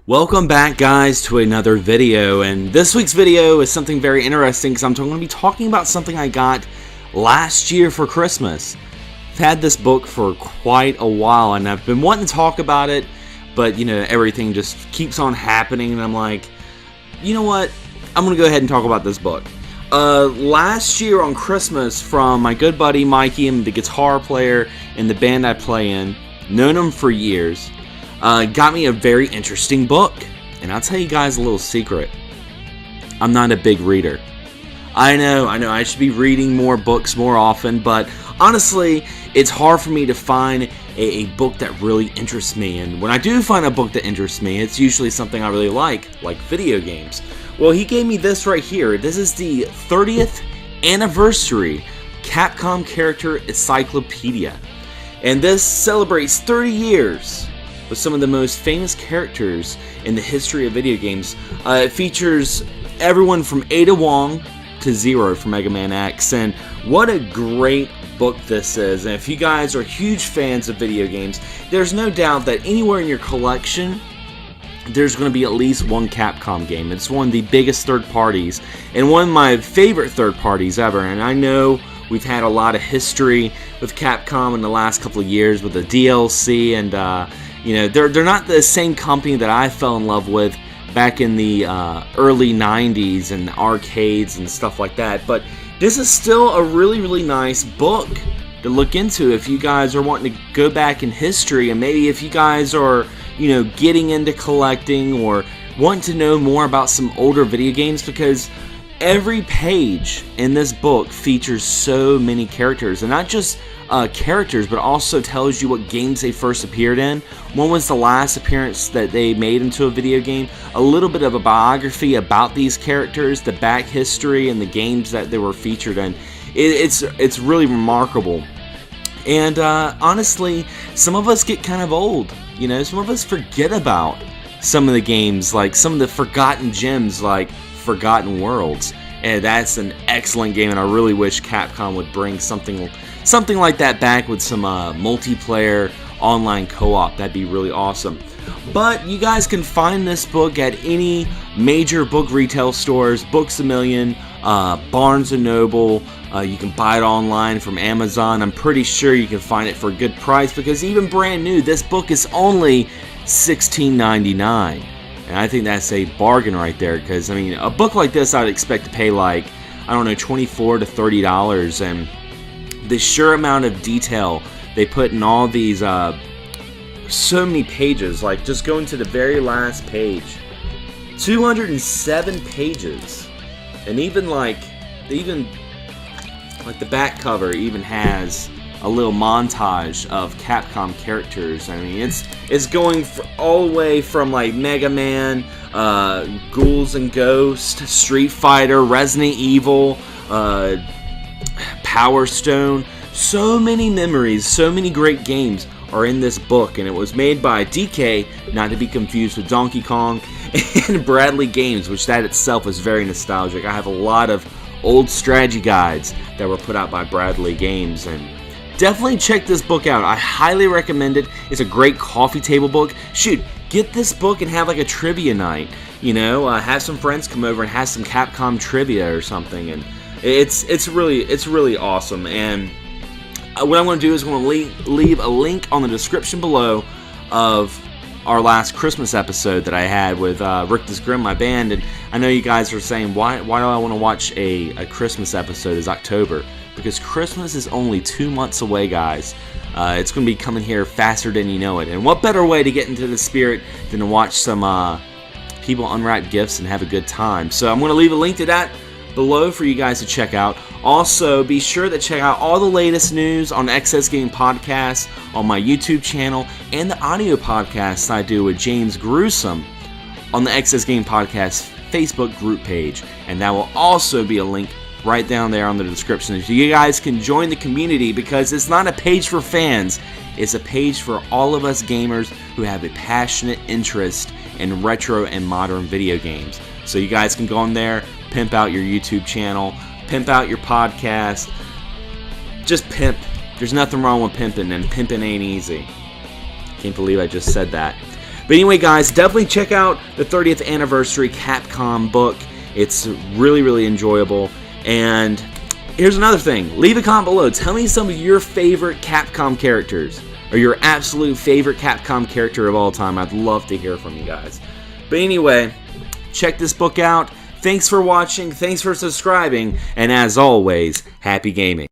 Welcome back, guys, to another video, and this week's video is something very interesting because I'm going to be talking about something I got last year for Christmas. I've had this book for quite a while and I've been wanting to talk about it, but everything just keeps on happening and I'm like, you know what, I'm going to go ahead and talk about this book. Last year on Christmas, from my good buddy Mikey, and the guitar player in the band I play in, known him for years, got me a very interesting book. And I'll tell you guys a little secret. I'm not a big reader. I know, I should be reading more books more often, but honestly, it's hard for me to find a book that really interests me. And when I do find a book that interests me, it's usually something I really like video games. Well, he gave me this right here. This is the 30th anniversary Capcom character Encyclopedia. And this celebrates 30 years with some of the most famous characters in the history of video games. It features everyone from Ada Wong to Zero from Mega Man X, and what a great book this is. And if you guys are huge fans of video games, there's no doubt that anywhere in your collection there's going to be at least one Capcom game. It's one of the biggest third parties and one of my favorite third parties ever. And I know we've had a lot of history with Capcom in the last couple of years with the DLC, and they're not the same company that I fell in love with back in the early 90s and arcades and stuff like that. But this is still a really, really nice book to look into if you guys are wanting to go back in history, and maybe if you guys are getting into collecting or want to know more about some older video games, because every page in this book features so many characters, and not just characters, but also tells you what games they first appeared in, when was the last appearance that they made into a video game, a little bit of a biography about these characters, the back history, and the games that they were featured in. It's really remarkable. And honestly, some of us get kind of old. Some of us forget about some of the games, like some of the forgotten gems, like Forgotten Worlds. And that's an excellent game, and I really wish Capcom would bring something like that back with some multiplayer online co-op. That'd be really awesome. But you guys can find this book at any major book retail stores, Books A Million, Barnes & Noble. You can buy it online from Amazon. I'm pretty sure you can find it for a good price, because even brand new, this book is only $16.99. And I think that's a bargain right there, because a book like this I'd expect to pay like, $24 to $30, and the sheer amount of detail they put in all these so many pages, like just going to the very last page, 207 pages, and even the back cover even has a little montage of Capcom characters. It's going all the way from like Mega Man, Ghouls and Ghosts, Street Fighter, Resident Evil, Power Stone. So many memories, so many great games are in this book, and it was made by DK, not to be confused with Donkey Kong, and Bradley Games, which that itself is very nostalgic. I have a lot of old strategy guides that were put out by Bradley Games, and definitely check this book out. I highly recommend it. It's a great coffee table book. Shoot, get this book and have like a trivia night. Have some friends come over and have some Capcom trivia or something, and it's really awesome. And what I'm going to do is I'm going to leave a link on the description below of our last Christmas episode that I had with Rick This Grim, my band. And I know you guys are saying, why do I want to watch a Christmas episode? It's October. Because Christmas is only 2 months away, guys. It's going to be coming here faster than you know it. And what better way to get into the spirit than to watch some people unwrap gifts and have a good time. So I'm going to leave a link to that below for you guys to check out. Also, be sure to check out all the latest news on XS Game Podcast on my YouTube channel, and the audio podcasts I do with James Gruesome on the XS Game Podcast Facebook group page. And that will also be a link right down there on the description, so you guys can join the community, because it's not a page for fans, it's a page for all of us gamers who have a passionate interest in retro and modern video games. So you guys can go on there, pimp out your YouTube channel, pimp out your podcast, just pimp. There's nothing wrong with pimping, and pimping ain't easy. Can't believe I just said that. But anyway, guys, definitely check out the 30th Anniversary Capcom book. It's really, really enjoyable. And here's another thing. Leave a comment below. Tell me some of your favorite Capcom characters, or your absolute favorite Capcom character of all time. I'd love to hear from you guys. But anyway, check this book out. Thanks for watching. Thanks for subscribing. And as always, happy gaming.